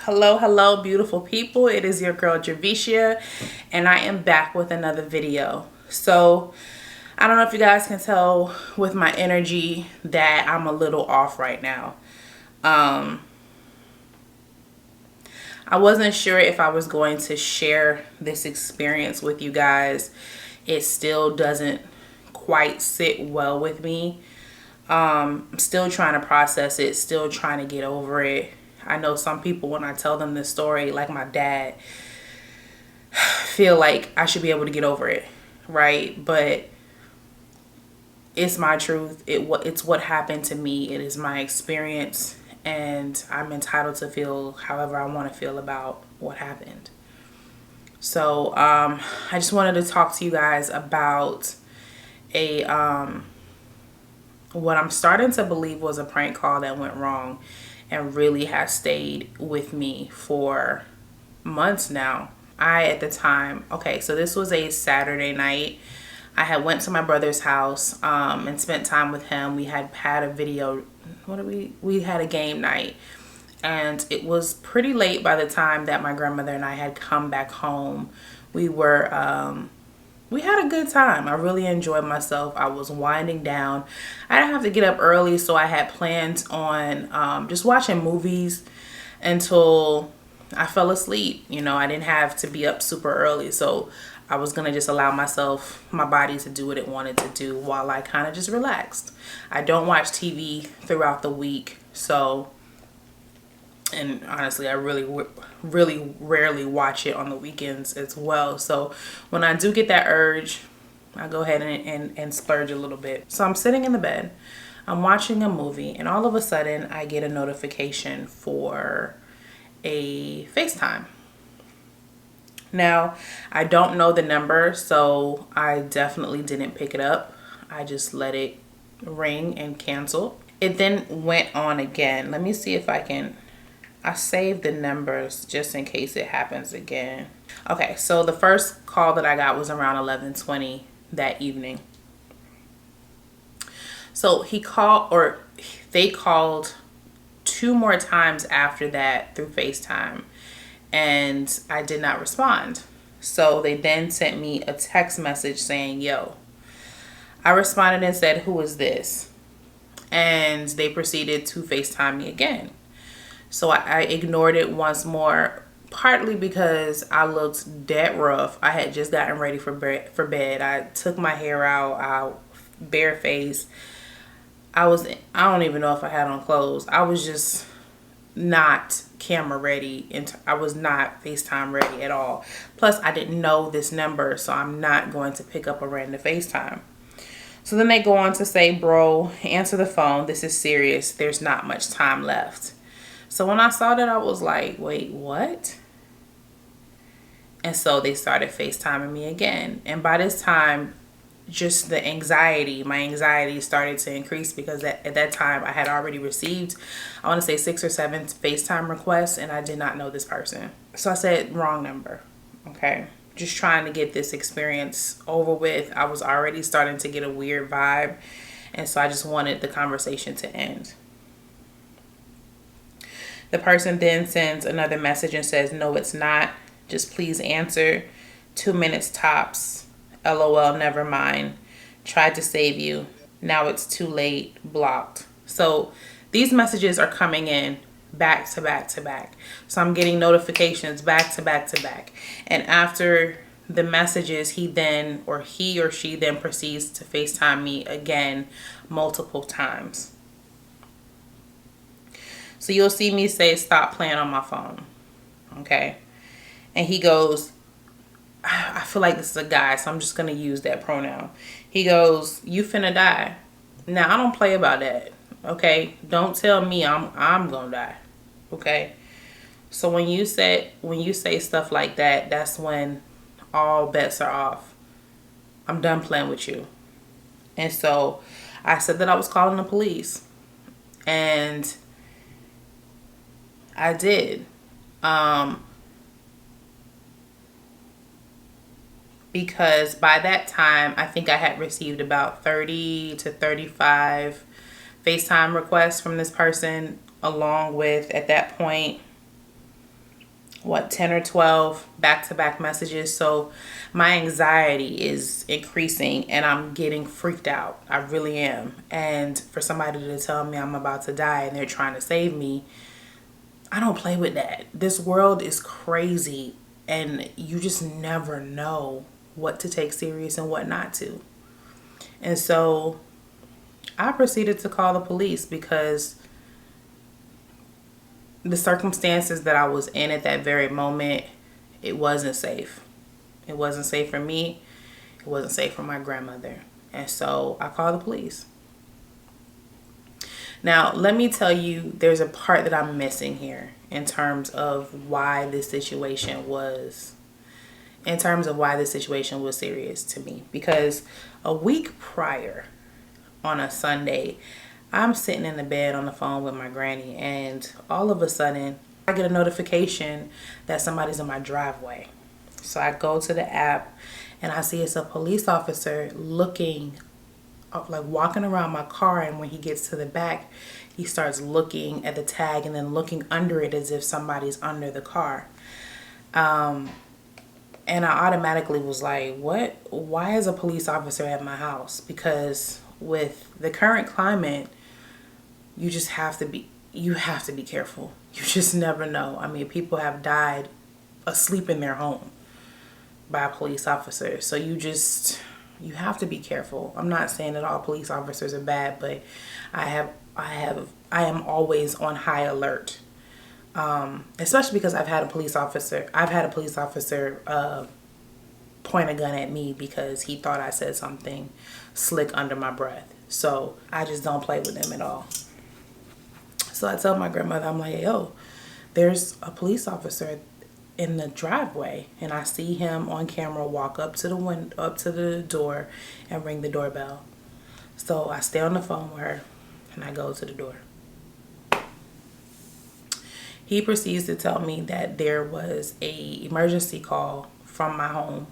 Hello, beautiful people. It is your girl Javicia, and I am back with another video. So, I don't know if you guys can tell with my energy that I'm a little off right now. I wasn't sure if I was going to share this experience with you guys. It still doesn't quite sit well with me. I'm still trying to process it, still trying to get over it. I know some people, when I tell them this story, like my dad, feel like I should be able to get over it, right? But it's my truth. It's what happened to me. It is my experience, and I'm entitled to feel however I want to feel about what happened. So I just wanted to talk to you guys about what I'm starting to believe was a prank call that went wrong and really has stayed with me for months now. At the time, okay, so this was a Saturday night. I had went to my brother's house and spent time with him. We had a video, we had a game night. And it was pretty late by the time that my grandmother and I had come back home. We had a good time. I really enjoyed myself. I was winding down. I didn't have to get up early, so I had plans on just watching movies until I fell asleep. You know, I didn't have to be up super early, so I was going to just allow my body to do what it wanted to do while I kind of just relaxed. I don't watch TV throughout the week, so... And honestly, I really rarely watch it on the weekends as well. So when I do get that urge, I go ahead and splurge a little bit. So I'm sitting in the bed, I'm watching a movie, and all of a sudden I get a notification for a FaceTime. Now, I don't know the number, so I definitely didn't pick it up. I just let it ring and cancel. It then went on again. Let me see if I saved the numbers just in case it happens again. Okay, so the first call that I got was around 11:20 that evening. So they called 2 more times after that through FaceTime, and I did not respond. So they then sent me a text message saying, yo. I responded and said, who is this? And they proceeded to FaceTime me again. So I ignored it once more, partly because I looked dead rough. I had just gotten ready for bed. I took my hair out, bare face. I don't even know if I had on clothes. I was just not camera ready, and I was not FaceTime ready at all. Plus, I didn't know this number, so I'm not going to pick up a random FaceTime. So then they go on to say, bro, answer the phone. This is serious. There's not much time left. So when I saw that, I was like, wait, what? And so they started FaceTiming me again. And by this time, just my anxiety started to increase, because at that time I had already received, I want to say 6 or 7 FaceTime requests, and I did not know this person. So I said, wrong number. Okay. Just trying to get this experience over with. I was already starting to get a weird vibe. And so I just wanted the conversation to end. The person then sends another message and says, no, it's not. Just please answer. 2 minutes tops. LOL, never mind. Tried to save you. Now it's too late. Blocked. So these messages are coming in back to back to back. So I'm getting notifications back to back to back. And after the messages, he or she then proceeds to FaceTime me again multiple times. So you'll see me say, stop playing on my phone. Okay. And he goes, I feel like this is a guy, so I'm just going to use that pronoun. He goes, you finna die. Now, I don't play about that. Okay. Don't tell me I'm going to die. Okay. So when you say stuff like that, that's when all bets are off. I'm done playing with you. And so I said that I was calling the police. And I did. Because by that time, I think I had received about 30 to 35 FaceTime requests from this person, along with, at that point, what, 10 or 12 back-to-back messages. So my anxiety is increasing and I'm getting freaked out. I really am. And for somebody to tell me I'm about to die and they're trying to save me, I don't play with that. This world is crazy and you just never know what to take serious and what not to. And so I proceeded to call the police because the circumstances that I was in at that very moment, it wasn't safe. It wasn't safe for me. It wasn't safe for my grandmother. And so I called the police. Now, let me tell you, there's a part that I'm missing here in terms of why this situation was serious to me. Because a week prior, on a Sunday, I'm sitting in the bed on the phone with my granny, and all of a sudden I get a notification that somebody's in my driveway. So I go to the app and I see it's a police officer looking, like walking around my car, and when he gets to the back, he starts looking at the tag and then looking under it as if somebody's under the car. And I automatically was like, what? Why is a police officer at my house? Because with the current climate, you have to be careful. You just never know. I mean, people have died asleep in their home by a police officer. So you have to be careful. I'm not saying that all police officers are bad, but I am always on high alert. Especially because I've had a police officer point a gun at me because he thought I said something slick under my breath. So I just don't play with them at all. So I tell my grandmother, I'm like, yo, there's a police officer in the driveway, and I see him on camera walk up to the door and ring the doorbell. So I stay on the phone with her and I go to the door. He proceeds to tell me that there was a emergency call from my home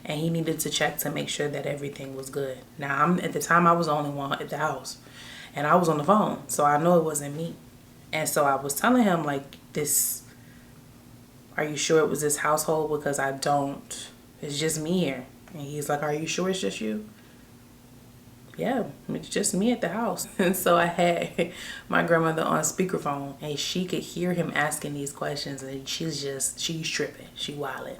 and he needed to check to make sure that everything was good. Now, at the time I was the only one at the house and I was on the phone, so I know it wasn't me. And so I was telling him, like, are you sure it was this household? Because it's just me here. And he's like, are you sure it's just you? Yeah, it's just me at the house. And so I had my grandmother on speakerphone and she could hear him asking these questions, and she's tripping. She wilding.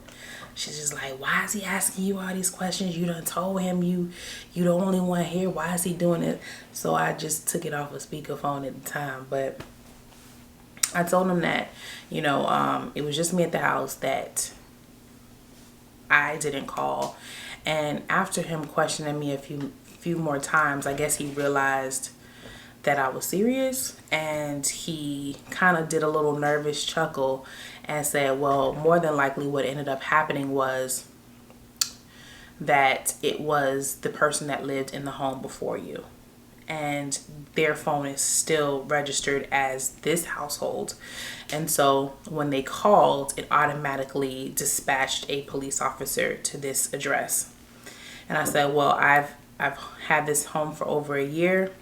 She's just like, why is he asking you all these questions? You done told him you the only one here. Why is he doing it? So I just took it off of speakerphone at the time. But I told him that, it was just me at the house, that I didn't call. And after him questioning me a few more times, I guess he realized that I was serious, and he kind of did a little nervous chuckle and said, well, more than likely what ended up happening was that it was the person that lived in the home before you, and their phone is still registered as this household. And so when they called, it automatically dispatched a police officer to this address. And I said, well, I've had this home for over a year.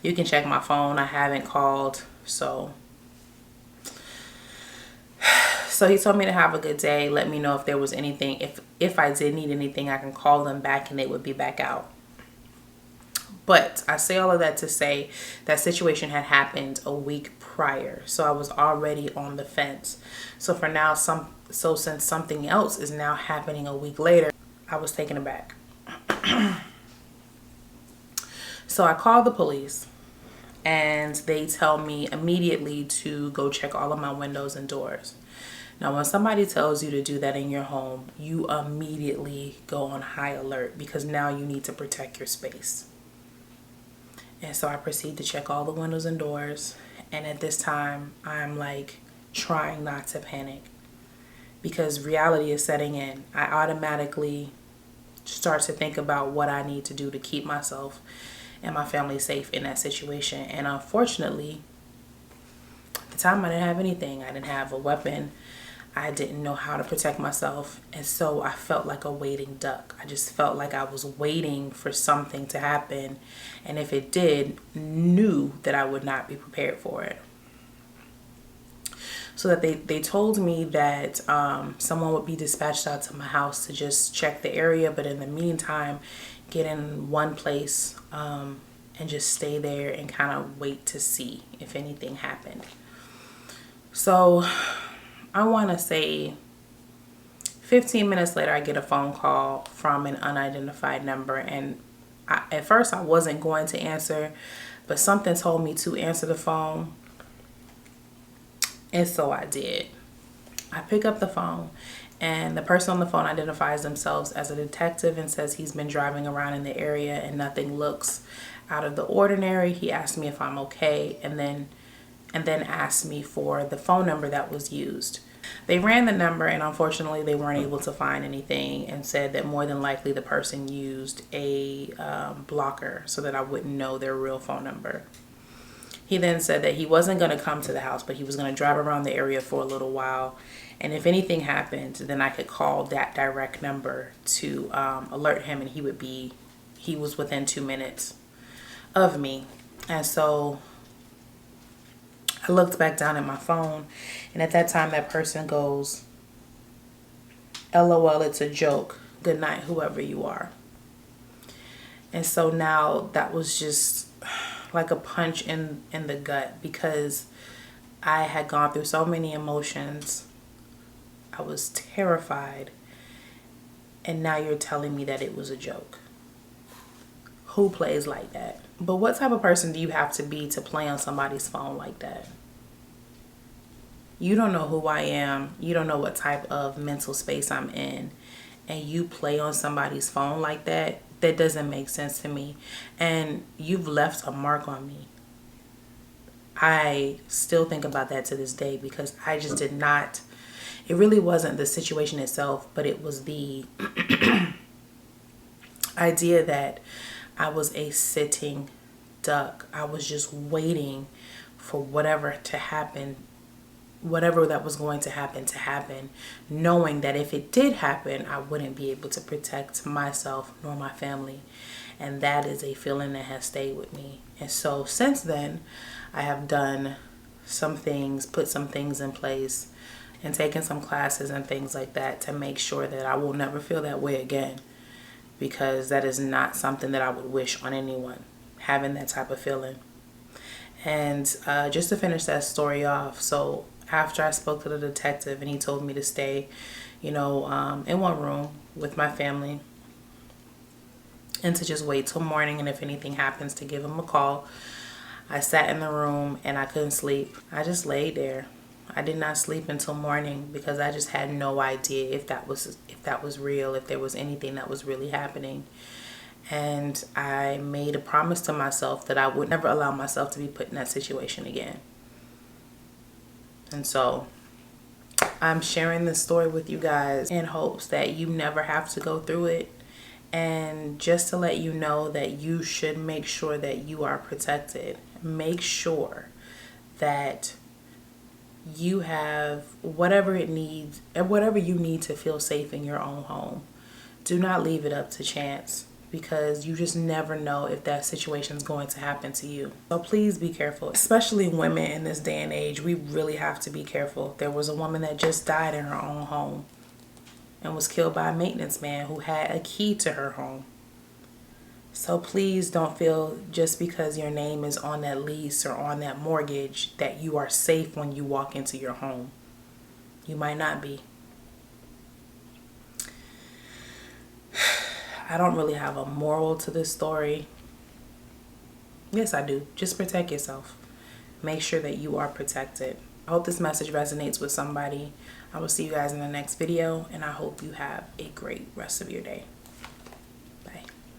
You can check my phone. I haven't called. So he told me to have a good day. Let me know if there was anything. If I did need anything, I can call them back and they would be back out. But I say all of that to say that situation had happened a week prior. So I was already on the fence. So since something else is now happening a week later, I was taken aback. So I called the police and they tell me immediately to go check all of my windows and doors. Now, when somebody tells you to do that in your home, you immediately go on high alert because now you need to protect your space. And so I proceed to check all the windows and doors. And at this time, I'm like trying not to panic because reality is setting in. I automatically start to think about what I need to do to keep myself and my family safe in that situation. And unfortunately, at the time I didn't have anything. I didn't have a weapon. I didn't know how to protect myself. And so I felt like a waiting duck. I just felt like I was waiting for something to happen. And if it did, knew that I would not be prepared for it. So that they told me that someone would be dispatched out to my house to just check the area, but in the meantime get in one place and just stay there and kind of wait to see if anything happened. So I want to say 15 minutes later, I get a phone call from an unidentified number. And at first I wasn't going to answer, but something told me to answer the phone. And so I did. I pick up the phone, and the person on the phone identifies themselves as a detective and says he's been driving around in the area and nothing looks out of the ordinary. He asked me if I'm okay, and then asked me for the phone number that was used. They ran the number, and unfortunately they weren't able to find anything, and said that more than likely the person used a blocker so that I wouldn't know their real phone number. He then said that he wasn't going to come to the house, but he was going to drive around the area for a little while, and if anything happened, then I could call that direct number to alert him, and he was within 2 minutes of me. And so I looked back down at my phone, and at that time that person goes, "LOL, it's a joke. Good night, whoever you are." And so now that was just like a punch in the gut, because I had gone through so many emotions. I was terrified, and now you're telling me that it was a joke. Who plays like that? But what type of person do you have to be to play on somebody's phone like that? You don't know who I am. You don't know what type of mental space I'm in, and you play on somebody's phone like that? That doesn't make sense to me. And you've left a mark on me. I still think about that to this day, because I just did not, it really wasn't the situation itself, but it was the idea that I was a sitting duck. I was just waiting for whatever to happen, whatever that was going to happen, knowing that if it did happen, I wouldn't be able to protect myself nor my family. And that is a feeling that has stayed with me. And so since then, I have done some things, put some things in place, and taken some classes and things like that to make sure that I will never feel that way again, because that is not something that I would wish on anyone, having that type of feeling. And just to finish that story off, so after I spoke to the detective and he told me to stay, in one room with my family, and to just wait till morning, and if anything happens to give him a call, I sat in the room and I couldn't sleep. I just laid there. I did not sleep until morning, because I just had no idea if that was real, if there was anything that was really happening. And I made a promise to myself that I would never allow myself to be put in that situation again. And so I'm sharing this story with you guys in hopes that you never have to go through it, and just to let you know that you should make sure that you are protected. Make sure that you have whatever it needs, and whatever you need to feel safe in your own home. Do not leave it up to chance, because you just never know if that situation is going to happen to you. So please be careful, especially women in this day and age. We really have to be careful. There was a woman that just died in her own home and was killed by a maintenance man who had a key to her home. So please don't feel just because your name is on that lease or on that mortgage that you are safe when you walk into your home. You might not be. I don't really have a moral to this story. Yes, I do. Just protect yourself. Make sure that you are protected. I hope this message resonates with somebody. I will see you guys in the next video, and I hope you have a great rest of your day.